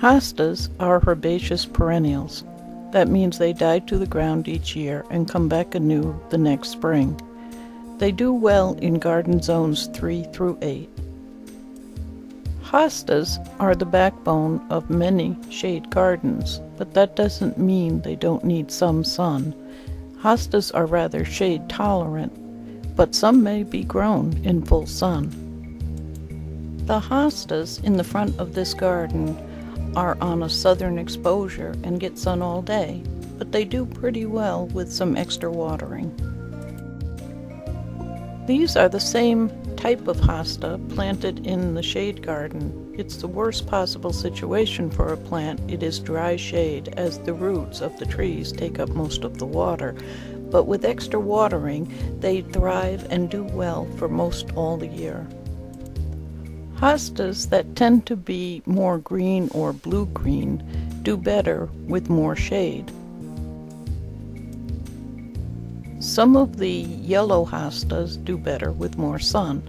Hostas are herbaceous perennials. That means they die to the ground each year and come back anew the next spring. They do well in garden zones 3 through 8. Hostas are the backbone of many shade gardens, but that doesn't mean they don't need some sun. Hostas are rather shade tolerant, but some may be grown in full sun. The hostas in the front of this garden are on a southern exposure and get sun all day, but they do pretty well with some extra watering. These are the same type of hosta planted in the shade garden. It's the worst possible situation for a plant. It is dry shade, as the roots of the trees take up most of the water, but with extra watering they thrive and do well for most all the year. Hostas that tend to be more green or blue-green do better with more shade. Some of the yellow hostas do better with more sun.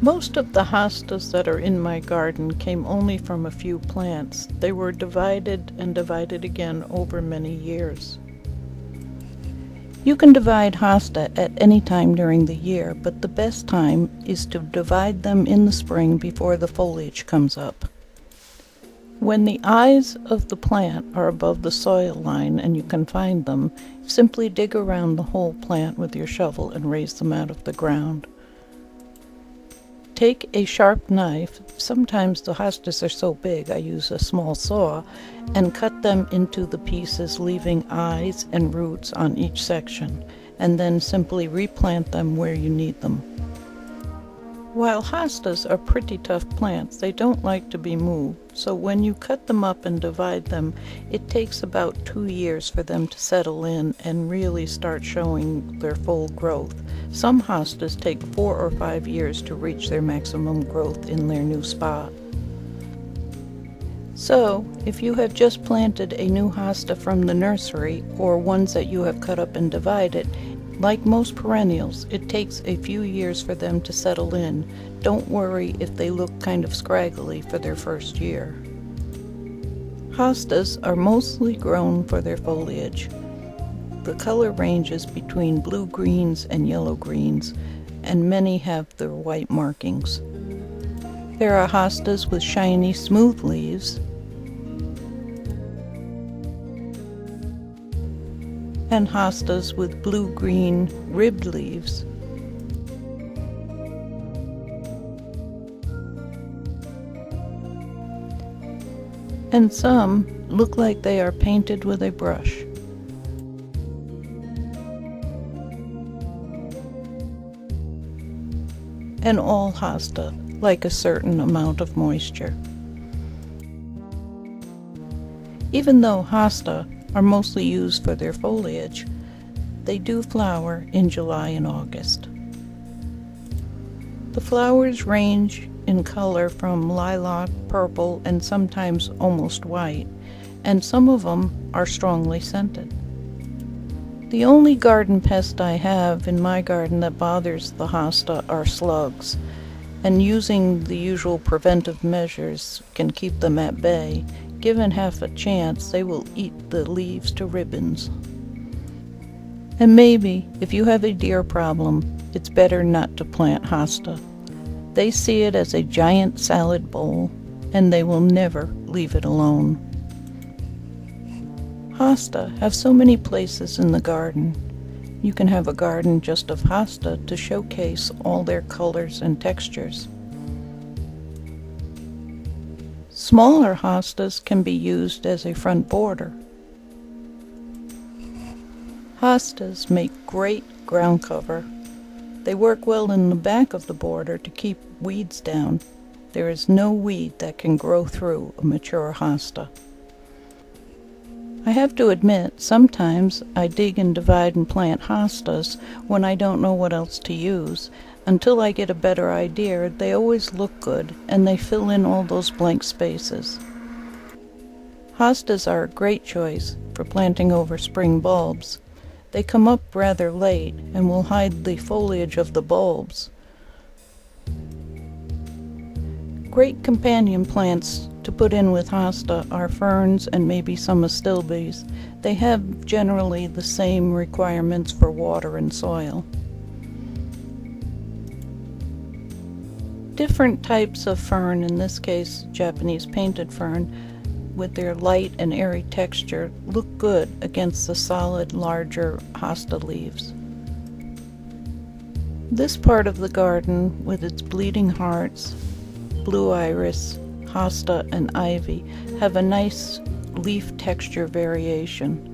Most of the hostas that are in my garden came only from a few plants. They were divided and divided again over many years. You can divide hosta at any time during the year, but the best time is to divide them in the spring before the foliage comes up. When the eyes of the plant are above the soil line and you can find them, simply dig around the whole plant with your shovel and raise them out of the ground. Take a sharp knife, sometimes the hostas are so big I use a small saw, and cut them into the pieces, leaving eyes and roots on each section, and then simply replant them where you need them. While hostas are pretty tough plants, they don't like to be moved, so when you cut them up and divide them, it takes about 2 years for them to settle in and really start showing their full growth. Some hostas take 4 or 5 years to reach their maximum growth in their new spot. So, if you have just planted a new hosta from the nursery, or ones that you have cut up and divided, like most perennials, it takes a few years for them to settle in. Don't worry if they look kind of scraggly for their first year. Hostas are mostly grown for their foliage. The color ranges between blue-greens and yellow-greens, and many have their white markings. There are hostas with shiny, smooth leaves, and hostas with blue-green ribbed leaves. And some look like they are painted with a brush. And all hosta like a certain amount of moisture. Even though hosta are mostly used for their foliage, they do flower in July and August. The flowers range in color from lilac, purple, and sometimes almost white, and some of them are strongly scented. The only garden pest I have in my garden that bothers the hosta are slugs, and using the usual preventive measures can keep them at bay. Given half a chance, they will eat the leaves to ribbons. And maybe, if you have a deer problem, it's better not to plant hosta. They see it as a giant salad bowl, and they will never leave it alone. Hosta have so many places in the garden. You can have a garden just of hosta to showcase all their colors and textures. Smaller hostas can be used as a front border. Hostas make great ground cover. They work well in the back of the border to keep weeds down. There is no weed that can grow through a mature hosta. I have to admit, sometimes I dig and divide and plant hostas when I don't know what else to use. Until I get a better idea, they always look good, and they fill in all those blank spaces. Hostas are a great choice for planting over spring bulbs. They come up rather late and will hide the foliage of the bulbs. Great companion plants to put in with hosta are ferns and maybe some astilbes. They have generally the same requirements for water and soil. Different types of fern, in this case Japanese painted fern, with their light and airy texture, look good against the solid, larger hosta leaves. This part of the garden, with its bleeding hearts, blue iris, hosta, and ivy, have a nice leaf texture variation.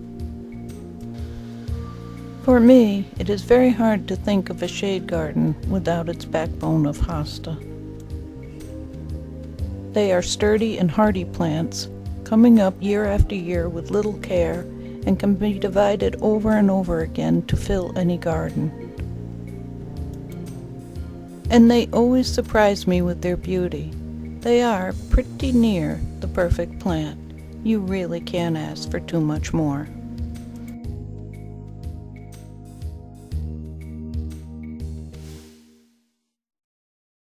For me, it is very hard to think of a shade garden without its backbone of hosta. They are sturdy and hardy plants, coming up year after year with little care, and can be divided over and over again to fill any garden. And they always surprise me with their beauty. They are pretty near the perfect plant. You really can't ask for too much more.